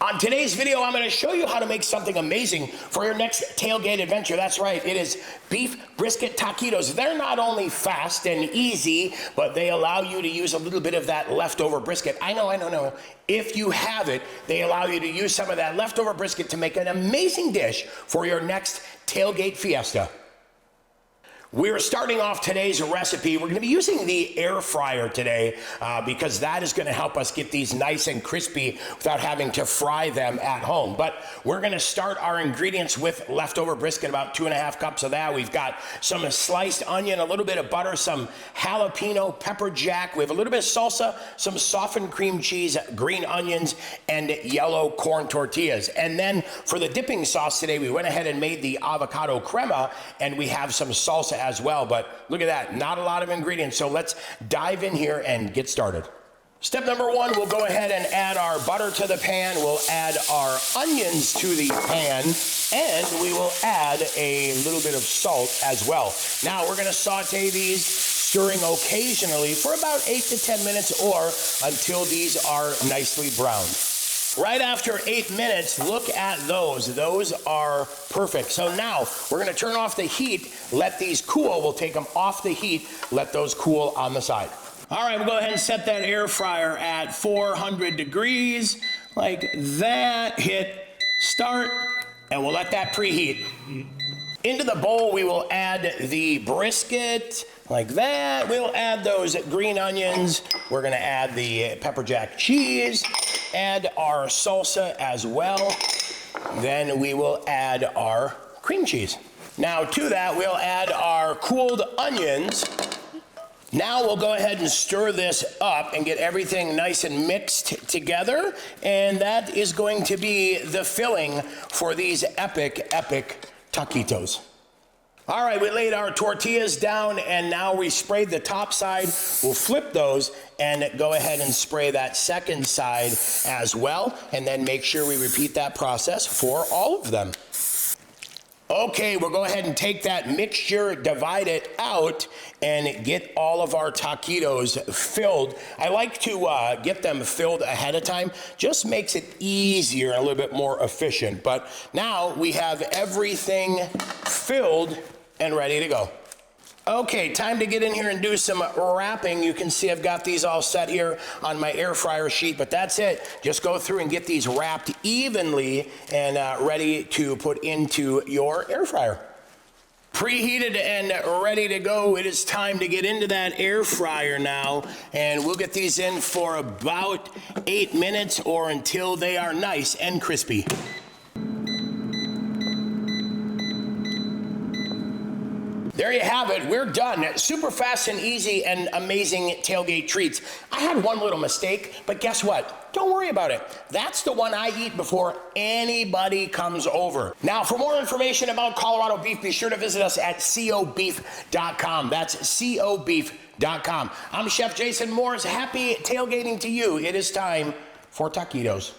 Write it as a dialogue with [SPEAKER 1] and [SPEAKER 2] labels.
[SPEAKER 1] On today's video, I'm going to show you how to make something amazing for your next tailgate adventure. That's right, it is beef brisket taquitos. They're not only fast and easy, but they allow you to use a little bit of that leftover brisket. I know. If you have it, they allow you to use some of that leftover brisket to make an amazing dish for your next tailgate fiesta. We're starting off today's recipe. We're going to be using the air fryer today because that is going to help us get these nice and crispy without having to fry them at home. But we're going to start our ingredients with leftover brisket, about 2.5 cups of that. We've got some sliced onion, a little bit of butter, some jalapeno pepper jack. We have a little bit of salsa, some softened cream cheese, green onions, and yellow corn tortillas. And then for the dipping sauce today, we went ahead and made the avocado crema, and we have some salsa as well. But look at that, not a lot of ingredients. So let's dive in here and get started. Step number one, we'll go ahead and add our butter to the pan. We'll add our onions to the pan, and we will add a little bit of salt as well. Now we're going to saute these, stirring occasionally for about 8 to 10 minutes or until these are nicely browned. Right after 8 minutes, look at those. Those are perfect. So now we're going to turn off the heat, let these cool. We'll take them off the heat, let those cool on the side. All right, we'll go ahead and set that air fryer at 400 degrees, like that. Hit start, and we'll let that preheat. Into the bowl, we will add the brisket, like that. We'll add those green onions. We're gonna add the pepper jack cheese, add our salsa as well. Then we will add our cream cheese. Now to that, we'll add our cooled onions. Now we'll go ahead and stir this up and get everything nice and mixed together. And that is going to be the filling for these epic taquitos. All right, we laid our tortillas down, and now we sprayed the top side. We'll flip those and go ahead and spray that second side as well, and then make sure we repeat that process for all of them. Okay, we'll go ahead and take that mixture, divide it out, and get all of our taquitos filled. I like to get them filled ahead of time. Just makes it easier and a little bit more efficient. But now we have everything filled and ready to go. Okay, time to get in here and do some wrapping. You can see I've got these all set here on my air fryer sheet, but that's it. Just go through and get these wrapped evenly and ready to put into your air fryer. Preheated and ready to go. It is time to get into that air fryer now, and we'll get these in for about 8 minutes or until they are nice and crispy. There you have it, we're done. Super fast and easy and amazing tailgate treats. I had one little mistake, but guess what? Don't worry about it. That's the one I eat before anybody comes over. Now, for more information about Colorado beef, be sure to visit us at cobeef.com. That's cobeef.com. I'm Chef Jason Morris. Happy tailgating to you. It is time for taquitos.